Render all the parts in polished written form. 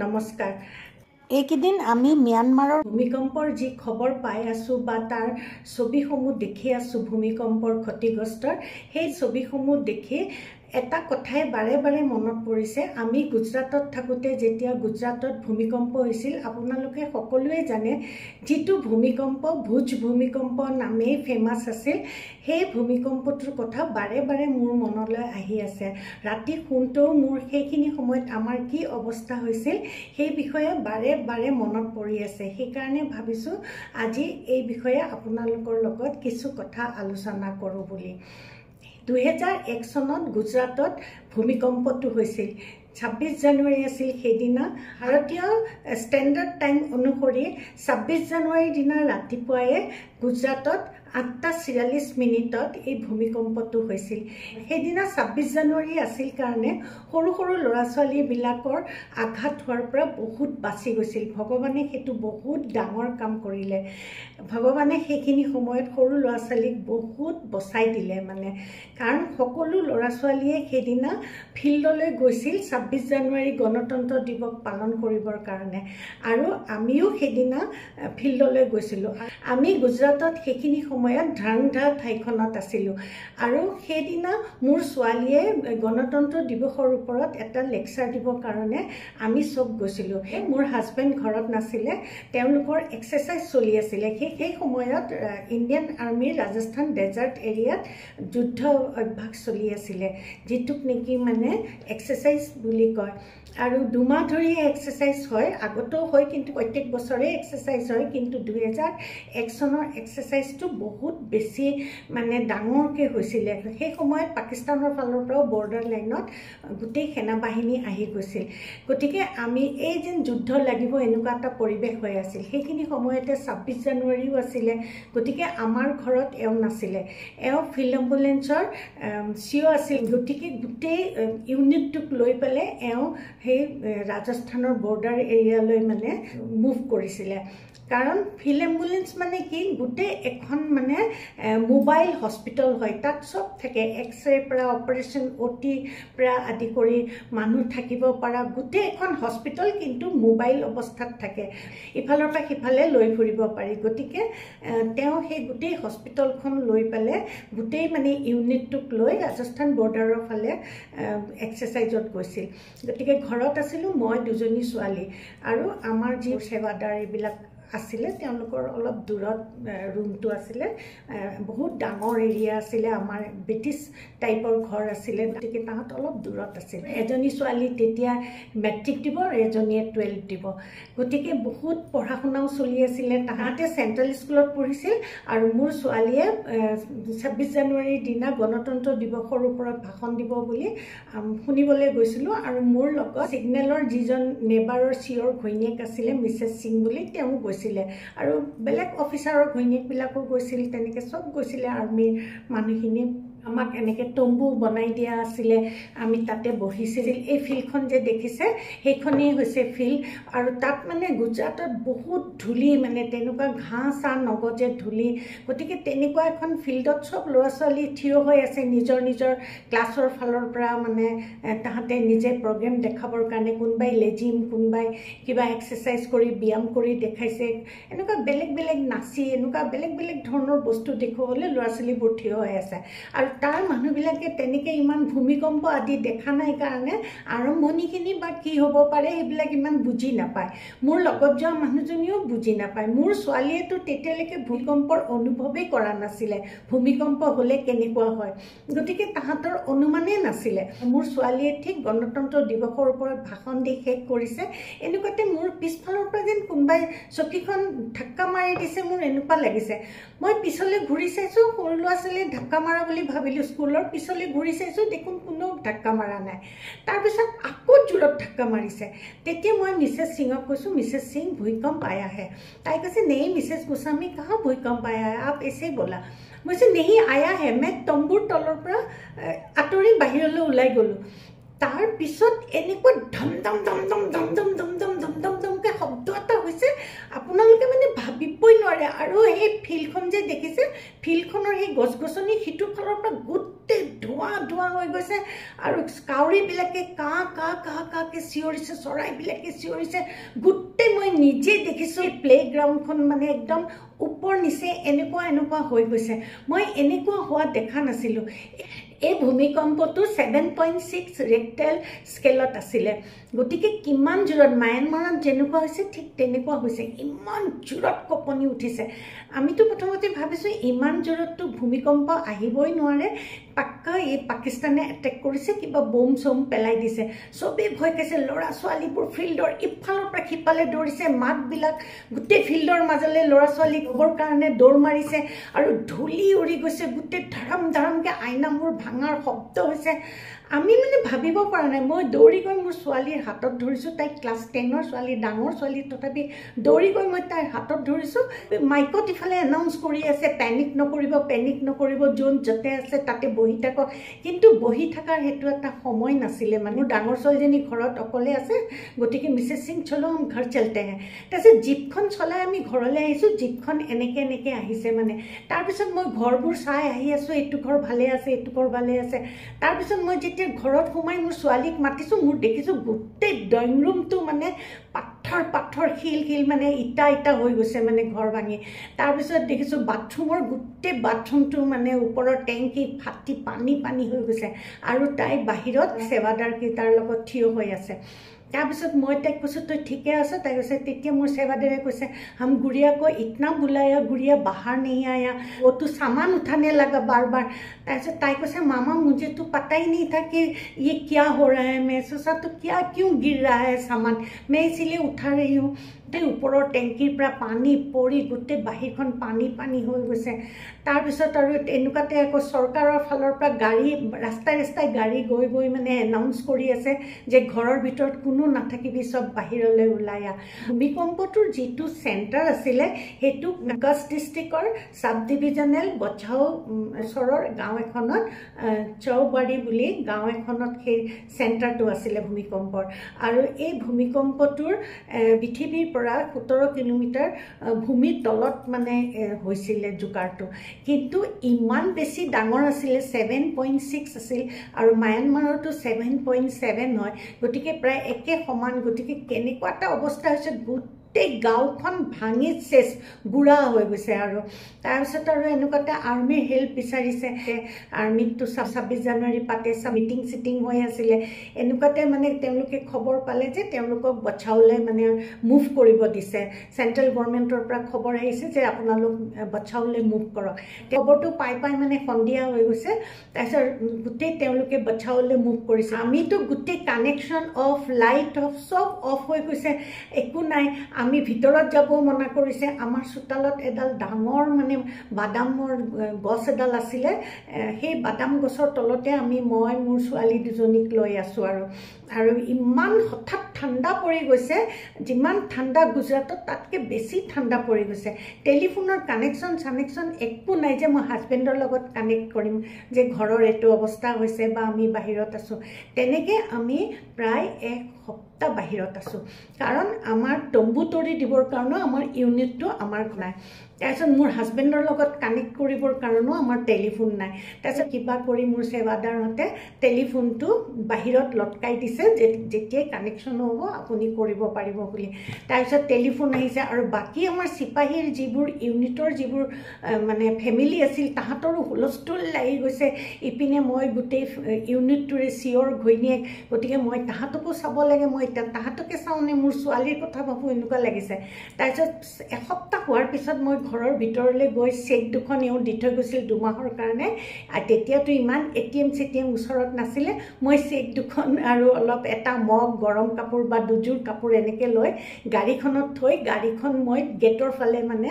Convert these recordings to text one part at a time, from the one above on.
নমস্কাৰ। এইকেইদিন আমি ম্যানমাৰৰ ভূমিকম্পৰ যি খবৰ পাই আছোঁ বা তাৰ ছবিসমূহ দেখি আছোঁ ভূমিকম্পৰ ক্ষতিগ্ৰস্তৰ, সেই ছবিসমূহ দেখি এটা কথাই বাৰে বাৰে মনত পৰিছে। আমি গুজৰাটত থাকোঁতে যেতিয়া গুজৰাটত ভূমিকম্প হৈছিল, আপোনালোকে সকলোৱে জানে যিটো ভূমিকম্প ভুজ ভূমিকম্প নামেই ফেমাছ আছিল, সেই ভূমিকম্পটোৰ কথা বাৰে বাৰে মোৰ মনলৈ আহি আছে। ৰাতি শুওঁতেও মোৰ সেইখিনি সময়ত আমাৰ কি অৱস্থা হৈছিল সেই বিষয়ে বাৰে বাৰে মনত পৰি আছে। সেইকাৰণে ভাবিছোঁ আজি এই বিষয়ে আপোনালোকৰ লগত কিছু কথা আলোচনা কৰোঁ বুলি। 2001 চনত গুজৰাটত ভূমিকম্পটো হৈছিল। 26 জানুৱাৰী আছিল সেইদিনা। ভাৰতীয় ষ্টেণ্ডাৰ্ড টাইম অনুসৰি 26 জানুৱাৰীৰ দিনা ৰাতিপুৱাই গুজৰাটত 8:43 এই ভূমিকম্পটো হৈছিল। সেইদিনা 26 জানুৱাৰী আছিল কাৰণে সৰু সৰু ল'ৰা ছোৱালীবিলাকৰ আঘাত হোৱাৰ পৰা বহুত বাচি গৈছিল। ভগৱানে সেইটো বহুত ডাঙৰ কাম কৰিলে। ভগৱানে সেইখিনি সময়ত সৰু ল'ৰা ছোৱালীক বহুত বচাই দিলে কাৰণ সকলো ল'ৰা ছোৱালীয়ে সেইদিনা ফিল্ডলৈ গৈছিল 26 জানুৱাৰী গণতন্ত্ৰ দিৱস পালন কৰিবৰ কাৰণে, আৰু আমিও সেইদিনা ফিল্ডলৈ গৈছিলোঁ। আমি গুজৰাটত সেইখিনি সময়ত ধাংধা ঠাইখনত আছিলোঁ, আৰু সেইদিনা মোৰ ছোৱালীয়ে গণতন্ত্ৰ দিৱসৰ ওপৰত এটা লেকচাৰ দিবৰ কাৰণে আমি চব গৈছিলোঁ। মোৰ হাজবেণ্ড ঘৰত নাছিলে, তেওঁলোকৰ এক্সাৰচাইজ চলি আছিলে। সেই সময়ত ইণ্ডিয়ান আৰ্মিৰ ৰাজস্থান ডেজাৰ্ট এৰিয়াত যুদ্ধ অভ্যাস চলি আছিলে, যিটোক নেকি এক্সাৰচাইজ বুলি কয়। আৰু 2 মাহ ধৰি এক্সাৰচাইজ হয়, আগতেও হয়, কিন্তু প্ৰত্যেক বছৰে এক্সাৰচাইজ হয়। কিন্তু 2001 চনৰ এক্সাৰচাইজটো বহুত বেছি ডাঙৰকৈ হৈছিলে। সেই সময়ত পাকিস্তানৰ ফালৰ পৰাও বৰ্ডাৰ লাইনত গোটেই সেনাবাহিনী আহি গৈছিল। গতিকে আমি এই যেন যুদ্ধ লাগিব এনেকুৱা এটা পৰিৱেশ হৈ আছিল। সেইখিনি সময়তে 26 জানুৱাৰীও আছিলে। গতিকে আমাৰ ঘৰত এওঁ নাছিলে, এওঁ ফিল্ড এম্বুলেঞ্চৰ চিঅ' আছিল। গতিকে গোটেই ইউনিটটোক লৈ পেলাই এওঁ সেই ৰাজস্থানৰ বৰ্ডাৰ এৰিয়ালৈ মুভ কৰিছিলে। কাৰণ ফিল্ড এম্বুলেঞ্চ কি গোটেই এখন মোবাইল হস্পিটেল হয়। তাত চব থাকে, এক্সৰেৰ পৰা অপাৰেশ্যন OT পৰা আদি কৰি মানুহ থাকিব পৰা গোটেই এখন হস্পিটেল, কিন্তু মোবাইল অৱস্থাত থাকে, ইফালৰ পৰা সিফালে লৈ ফুৰিব পাৰি। গতিকে তেওঁ সেই গোটেই হস্পিটেলখন লৈ পেলাই গোটেই ইউনিটটোক লৈ ৰাজস্থান বৰ্ডাৰৰ ফালে এক্সাৰচাইজত গৈছিল। গতিকে ঘৰত আছিলোঁ মই, 2জনী ছোৱালী, আৰু আমাৰ যি সেৱাদাৰ এইবিলাক আছিলে তেওঁলোকৰ অলপ দূৰত ৰুমটো আছিলে। বহুত ডাঙৰ এৰিয়া আছিলে, আমাৰ ব্ৰিটিছ টাইপৰ ঘৰ আছিলে। গতিকে তাহাঁত অলপ দূৰত আছিল। এজনী ছোৱালী তেতিয়া মেট্ৰিক দিব, এজনীয়ে 12 দিব। গতিকে বহুত পঢ়া শুনাও চলি আছিলে। তাহাঁতে চেণ্ট্ৰেল স্কুলত পঢ়িছিল, আৰু মোৰ ছোৱালীয়ে 26 জানুৱাৰীৰ দিনা গণতন্ত্ৰ দিৱসৰ ওপৰত ভাষণ দিব বুলি শুনিবলৈ গৈছিলোঁ। আৰু মোৰ লগত ছিগনেলৰ যিজন নেবাৰৰ চিঅ'ৰ ঘৈণীয়েক আছিলে, মিছেছ সিং বুলি, তেওঁ গৈছিলে, আৰু বেলেগ অফিচাৰৰ ঘৈণীয়েকবিলাকো গৈছিল। তেনেকৈ চব গৈছিলে আৰ্মিৰ মানুহখিনি। আমাক এনেকৈ তম্বু বনাই দিয়া আছিলে, আমি তাতে বহিছিল। এই ফিল্ডখন যে দেখিছে সেইখনেই হৈছে ফিল্ড, আৰু তাত গুজৰাটত বহুত ধূলি, তেনেকুৱা ঘাঁহ চাহ নগজে, ধূলি। গতিকে তেনেকুৱা এখন ফিল্ডত চব ল'ৰা ছোৱালী থিয় হৈ আছে, নিজৰ নিজৰ ক্লাছৰ ফালৰ পৰা তাহাঁতে নিজে প্ৰগ্ৰেম দেখাবৰ কাৰণে, কোনোবাই লেজিম, কোনোবাই কিবা এক্সাৰচাইজ কৰি ব্যায়াম কৰি দেখাইছে, এনেকুৱা বেলেগ বেলেগ নাচি, এনেকুৱা বেলেগ বেলেগ ধৰণৰ বস্তু দেখুৱাবলৈ ল'ৰা ছোৱালীবোৰ থিয় হৈ আছে। আৰু তাৰ মানুহবিলাকে তেনেকৈ ইমান ভূমিকম্প আদি দেখা নাই কাৰণে আৰম্ভণিখিনি বা কি হ'ব পাৰে সেইবিলাক ইমান বুজি নাপায়। মোৰ লগত যোৱা মানুহজনীও বুজি নাপায়। মোৰ ছোৱালীয়েতো তেতিয়ালৈকে ভূমিকম্পৰ অনুভৱেই কৰা নাছিলে, ভূমিকম্প হ'লে কেনেকুৱা হয়। গতিকে তাহাঁতৰ অনুমানেই নাছিলে। মোৰ ছোৱালীয়ে ঠিক গণতন্ত্ৰ দিৱসৰ ওপৰত ভাষণ দি শেষ কৰিছে, এনেকুৱাতে মোৰ পিছফালৰ পৰা যেন কোনোবাই চকীখন ধাক্কা মাৰি দিছে, মোৰ এনেকুৱা লাগিছে। মই পিছলৈ ঘূৰি চাইছোঁ, সৰু ল'ৰা ছোৱালীয়ে ধাক্কা মাৰা বুলি ভাবিলোঁ স্কুলৰ। পিছলৈ ঘূৰি চাইছোঁ, দেখোন কোনো ধাক্কা মাৰা নাই। তাৰপিছত আকৌ জোৰত ধাক্কা মাৰিছে। তেতিয়া মই মিছেছ সিঙক কৈছোঁ, মিছেছ সিং ভূমিকম্প আয়া হে। তাই কৈছে, নেহি মিছেছ গোস্বামী, কাহা ভূমিকম্প আয়া হে, আপ এছে ব'লা। মই কৈছোঁ, নেহি আয়া হে। মই তম্বুৰ তলৰ পৰা আঁতৰি বাহিৰলৈ ওলাই গ'লোঁ। তাৰপিছত এনেকুৱা ধম ধম ধম ধম ধম ধম ধম ধম ধম ধম ধমকৈ শব্দ এটা হৈছে, আপোনালোকে ভাবি ভাবিবই নোৱাৰে আৰু এই ফিল্ডখন যে দেখিছে ফিল্ডখনৰ সেই গছ গছনি সিটো ফালৰ পৰা গোটেই ধোঁৱা ধোঁৱা হৈ গৈছে আৰু কাউৰীবিলাকে কাঁ কাঁ কাঁ কাঁকে চিঞৰিছে চৰাইবিলাকে চিঞৰিছে গোটেই মই নিজে দেখিছোঁ এই প্লেগ্ৰাউণ্ডখন মানে একদম ওপৰ নিচে এনেকুৱা হৈ গৈছে মই এনেকুৱা হোৱা দেখা নাছিলোঁ এই ভূমিকম্পটো 7.6 ৰেক্টেল স্কেলত আছিলে গতিকে কিমান জোৰত মায়ানমাৰত যেনেকুৱা হৈছে ঠিক তেনেকুৱা হৈছে ইমান জোৰত কঁপনি উঠিছে আমিতো প্ৰথমতে ভাবিছোঁ ইমান জোৰততো ভূমিকম্প আহিবই নোৱাৰে পাক্কা এই পাকিস্তানে এটেক কৰিছে কিবা বোম চম পেলাই দিছে চবেই ভয় খাইছে ল'ৰা ছোৱালীবোৰ ফিল্ডৰ ইফালৰ পৰা সিফালে দৌৰিছে মাকবিলাক গোটেই ফিল্ডৰ মাজলৈ ল'ৰা ছোৱালী হ'বৰ কাৰণে দৌৰ মাৰিছে আৰু ধূলি উৰি গৈছে গোটেই ধাৰাম ধাৰামকৈ আইনাবোৰ ভাঙাৰ শব্দ হৈছে আমি মানে ভাবিব পৰা নাই মই দৌৰি গৈ মোৰ ছোৱালীৰ হাতত ধৰিছোঁ তাই ক্লাছ 10ৰ ছোৱালী ডাঙৰ ছোৱালী তথাপি দৌৰি গৈ মই তাইৰ হাতত ধৰিছোঁ মাইকত ইফালে এনাউন্স কৰি আছে পেনিক নকৰিব যোন য'তে আছে তাতে বহি থাকক কিন্তু বহি থকাৰ সেইটো এটা সময় নাছিলে মানে মোৰ ডাঙৰ ছোৱালীজনী ঘৰত অকলে আছে গতিকে মিছেছ সিং চলো हम घर चलते हैं তাৰপিছত জীপখন চলাই আমি ঘৰলৈ আহিছোঁ জীপখন এনেকৈ আহিছে মানে তাৰপিছত মই ঘৰবোৰ চাই আহি আছোঁ এইটো ঘৰ ভালে আছে এইটো ঘৰ ভালে আছে তাৰপিছত মই যেতিয়া ঘৰত সোমাই মোৰ ছোৱালীক মাতিছোঁ মোৰ দেখিছোঁ গোটেই ড্ৰয়িং ৰুমটো মানে পাথৰ শিল মানে ইটা হৈ গৈছে মানে ঘৰ ভাঙি তাৰপিছত দেখিছোঁ বাথৰুমৰ গোটেই বাথৰুমটো মানে ওপৰৰ টেংকি ফাটি পানী হৈ গৈছে আৰু তাই বাহিৰত সেৱাদাৰকেইটাৰ লগত থিয় হৈ আছে তাৰপিছত মই তাইক কৈছোঁ তই ঠিকে আছে তাই কৈছে তেতিয়া মোৰ সেৱাদাৰে কৈছে हम गुड़िया को इतना बुलाया गुड़िया बाहर नहीं आया वो तो सामान उठाने लगा बार তাৰপিছত তাই কৈছে मामा मुझे तो पता ही नहीं था कि ये क्या हो रहा है मैं सोचा तो क्या क्यों गिर रहा है सामान मैं इसीलिए उठा रही हूँ ते ওপৰৰ টেংকিৰ পৰা পানী পৰি গোটেই বাহিৰখন পানী হৈ গৈছে তাৰপিছত আৰু এনেকুৱাতে আকৌ চৰকাৰৰ ফালৰ পৰা গাড়ী ৰাস্তাই গাড়ী গৈ মানে এনাউন্স কৰি আছে যে ঘৰৰ ভিতৰত কোনো নাথাকিবি সব বাহিৰলৈ ওলাই আহ ভূমিকম্পটোৰ যিটো চেণ্টাৰ আছিলে সেইটো কাছ ডিষ্ট্ৰিক্টৰ সাব ডিভিজনেল বচাও ওচৰৰ গাঁও এখনত চৌবাৰী বুলি গাঁও এখনত সেই চেণ্টাৰটো আছিলে ভূমিকম্পৰ আৰু এই ভূমিকম্পটোৰ পৃথিৱীৰ পৰা 17 কিলোমিটাৰ ভূমিৰ তলত মানে হৈছিলে জুকাৰটো কিন্তু ইমান বেছি ডাঙৰ আছিলে 7.6 আছিল আৰু মায়ানমাৰতো 7.7 হয় গতিকে প্ৰায় একে সমান গতিকে কেনেকুৱা এটা অৱস্থা হৈছে গোটেই গাঁওখন ভাঙি চেছ বুঢ়া হৈ গৈছে আৰু তাৰপিছত আৰু এনেকুৱাতে আৰ্মিৰ হেল্প বিচাৰিছে আৰ্মিটো 26 জানুৱাৰী পাতে মিটিং চিটিং হৈ আছিলে এনেকুৱাতে মানে তেওঁলোকে খবৰ পালে যে তেওঁলোকক বচাওলৈ মানে মুভ কৰিব দিছে চেন্ট্ৰেল গভৰ্ণমেণ্টৰ পৰা খবৰ আহিছে যে আপোনালোক বচাওলৈ মুভ কৰক খবৰটো পাই মানে সন্ধিয়া হৈ গৈছে তাৰপিছত গোটেই তেওঁলোকে বচাওলৈ মুভ কৰিছে আমিতো গোটেই কানেকশ্যন অফ লাইট অফ চব অফ হৈ গৈছে একো নাই আমি ভিতৰত যাব মনা কৰিছে আমাৰ চোতালত এডাল ডাঙৰ মানে বাদামৰ গছ এডাল আছিলে সেই বাদাম গছৰ তলতে আমি মই মোৰ ছোৱালী দুজনীক লৈ আছোঁ আৰু ইমান হঠাৎ ঠাণ্ডা পৰি গৈছে যিমান ঠাণ্ডা গুজৰাটত তাতকৈ বেছি ঠাণ্ডা পৰি গৈছে টেলিফোনৰ কানেকশ্যন একো নাই যে মই হাজবেণ্ডৰ লগত কানেক্ট কৰিম যে ঘৰৰ এইটো অৱস্থা হৈছে বা আমি বাহিৰত আছোঁ তেনেকৈ আমি প্ৰায় এক সপ্তাহ বাহিৰত আছোঁ কাৰণ আমাৰ তম্বু তৰি দিবৰ কাৰণেও আমাৰ ইউনিটটো আমাৰ নাই তাৰপিছত মোৰ হাজবেণ্ডৰ লগত কানেক্ট কৰিবৰ কাৰণেও আমাৰ টেলিফোন নাই তাৰপিছত কিবা কৰি মোৰ সেৱাদাৰহঁতে টেলিফোনটো বাহিৰত লটকাই দিছে যে যেতিয়াই কানেকশ্যন হ'ব আপুনি কৰিব পাৰিব বুলি তাৰপিছত টেলিফোন আহিছে আৰু বাকী আমাৰ চিপাহীৰ যিবোৰ ইউনিটৰ যিবোৰ মানে ফেমিলি আছিল তাহাঁতৰো হুলস্থুল লাগি গৈছে ইপিনে মই গোটেই ইউনিটটোৰে চিঞৰ ঘৈণীয়েক গতিকে মই তাহাঁতকো চাব লাগে মই এতিয়া তাহাঁতকে চাওঁনে মোৰ ছোৱালীৰ কথা ভাবোঁ এনেকুৱা লাগিছে তাৰপিছত এসপ্তাহ হোৱাৰ পিছত মই ঘৰৰ ভিতৰলৈ গৈ চেক দুখন এওঁ দি থৈ গৈছিল 2 মাহৰ কাৰণে আৰু তেতিয়াতো ইমান এটিএম ওচৰত নাছিলে মই চেক দুখন আৰু অলপ এটা মগ গৰম কাপোৰ বা দুযোৰ কাপোৰ এনেকৈ লৈ গাড়ীখনত থৈ গাড়ীখন মই গেটৰ ফালে মানে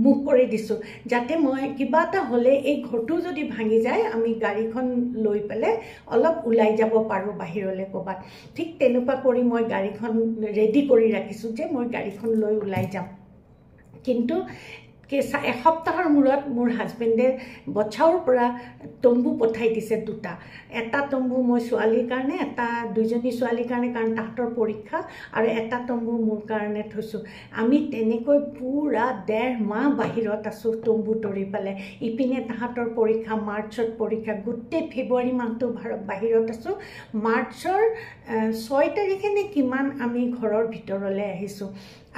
মুভ কৰি দিছোঁ যাতে মই কিবা এটা হ'লে এই ঘৰটো যদি ভাঙি যায় আমি গাড়ীখন লৈ পেলাই অলপ ওলাই যাব পাৰোঁ বাহিৰলৈ ক'ৰবাত ঠিক তেনেকুৱা কৰি মই গাড়ীখন ৰেডি কৰি ৰাখিছোঁ যে মই গাড়ীখন লৈ ওলাই যাম কিন্তু এসপ্তাহৰ মূৰত মোৰ হাজবেণ্ডে বছাওৰ পৰা তম্বু পঠাই দিছে 2টা। এটা তম্বু মই ছোৱালীৰ কাৰণে, এটা 2জনী ছোৱালীৰ কাৰণে, কাৰণ তাহাঁতৰ পৰীক্ষা, আৰু এটা তম্বু মোৰ কাৰণে থৈছোঁ। আমি তেনেকৈ পুৰা 1.5 মাহ বাহিৰত আছোঁ তম্বু তৰি পেলাই। ইপিনে তাহাঁতৰ পৰীক্ষা, মাৰ্চত পৰীক্ষা, গোটেই ফেব্ৰুৱাৰী মাহটো বাহিৰত আছোঁ। মাৰ্চৰ 6 তাৰিখে নে কিমান আমি ঘৰৰ ভিতৰলৈ আহিছোঁ।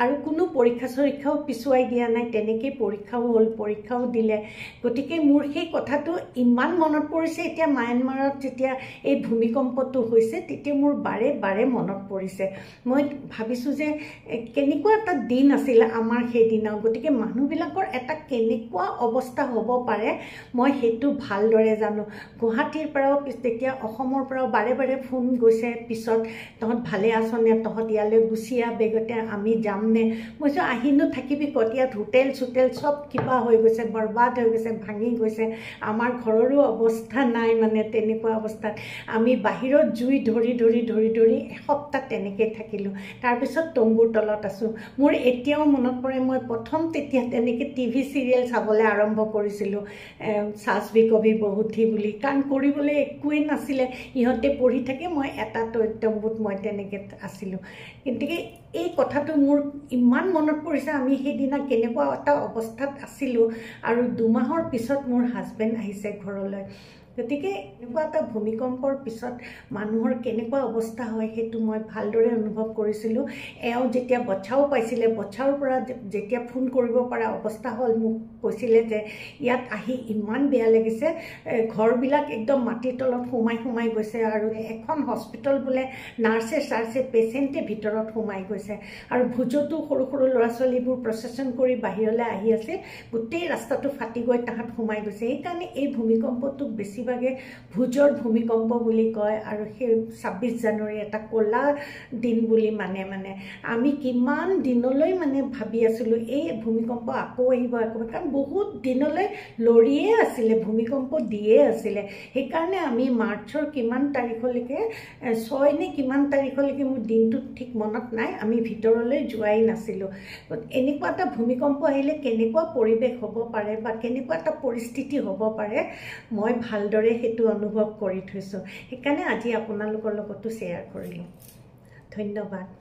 আৰু কোনো পৰীক্ষা চৰীক্ষাও পিছুৱাই দিয়া নাই, তেনেকৈ পৰীক্ষাও হ'ল, পৰীক্ষাও দিলে। গতিকে মোৰ সেই কথাটো ইমান মনত পৰিছে। এতিয়া ম্যানমাৰত যেতিয়া এই ভূমিকম্পটো হৈছে তেতিয়া মোৰ বাৰে বাৰে মনত পৰিছে। মই ভাবিছোঁ যে কেনেকুৱা এটা দিন আছিলে আমাৰ সেইদিনা। গতিকে মানুহবিলাকৰ এটা কেনেকুৱা অৱস্থা হ'ব পাৰে মই সেইটো ভালদৰে জানো। গুৱাহাটীৰ পৰাও তেতিয়া অসমৰ পৰাও বাৰে বাৰে ফোন গৈছে, পিছত তহঁত ভালে আছনে, তহঁত ইয়ালৈ গুচি আহ বেগতে, আমি যাম নে। মই কৈছোঁ আহিনো থাকিবি ক'ত, ইয়াত হোটেল চোটেল চব কিবা হৈ গৈছে, বৰবাদ হৈ গৈছে, ভাঙি গৈছে। আমাৰ ঘৰৰো অৱস্থা নাই, মানে তেনেকুৱা অৱস্থাত আমি বাহিৰত জুই ধৰি ধৰি ধৰি ধৰি এসপ্তাহ তেনেকৈ থাকিলোঁ। তাৰপিছত তম্বুৰ তলত আছোঁ। মোৰ এতিয়াও মনত পৰে, মই প্ৰথম তেতিয়া তেনেকৈ টিভি চিৰিয়েল চাবলৈ আৰম্ভ কৰিছিলোঁ, সাছ ভি কভি বহু থি বুলি, কাৰণ কৰিবলৈ একোৱেই নাছিলে। ইহঁতে পঢ়ি থাকে, মই এটা তম্বুত মই তেনেকৈ আছিলোঁ। গতিকে এই কথাটো মোৰ ইমান মনত পৰিছে, আমি সেইদিনা কেনেকুৱা এটা অৱস্থাত আছিলোঁ। আৰু 2 মাহৰ পিছত মোৰ হাজবেণ্ড আহিছে ঘৰলৈ। গতিকে এনেকুৱা এটা ভূমিকম্পৰ পিছত মানুহৰ কেনেকুৱা অৱস্থা হয় সেইটো মই ভালদৰে অনুভৱ কৰিছিলোঁ। এওঁ যেতিয়া বছাও পাইছিলে, বছাওৰ পৰা যেতিয়া ফোন কৰিব পৰা অৱস্থা হ'ল, মোক কৈছিলে যে ইয়াত আহি ইমান বেয়া লাগিছে, ঘৰবিলাক একদম মাটিৰ তলত সোমাই সোমাই গৈছে, আৰু এখন হস্পিটেল বোলে নাৰ্ছে পেচেণ্টে ভিতৰত সোমাই গৈছে। আৰু ভোজতো সৰু সৰু ল'ৰা ছোৱালীবোৰ প্ৰচেছন কৰি বাহিৰলৈ আহি আছিল, গোটেই ৰাস্তাটো ফাটি গৈ তাহাঁত সোমাই গৈছে। সেইকাৰণে এই ভূমিকম্পটোক বেছিভাগে ভোজৰ ভূমিকম্প বুলি কয়। আৰু সেই 26 জানুৱাৰী এটা ক'লা দিন বুলি মানে আমি কিমান দিনলৈ ভাবি আছিলোঁ এই ভূমিকম্প আকৌ আহিব, কাৰণ বহুত দিনলৈ লৰিয়ে আছিলে, ভূমিকম্প দিয়ে আছিলে। সেইকাৰণে আমি মাৰ্চৰ কিমান তাৰিখলৈকে, 6 নে কিমান তাৰিখলৈকে, মোৰ দিনটো ঠিক মনত নাই, আমি ভিতৰলৈ যোৱাই নাছিলোঁ। এনেকুৱা এটা ভূমিকম্প আহিলে কেনেকুৱা পৰিৱেশ হ'ব পাৰে বা কেনেকুৱা এটা পৰিস্থিতি হ'ব পাৰে মই ভালদৰে সেইটো অনুভৱ কৰি থৈছোঁ। সেইকাৰণে আজি আপোনালোকৰ লগতো শ্বেয়াৰ কৰিলোঁ। ধন্যবাদ।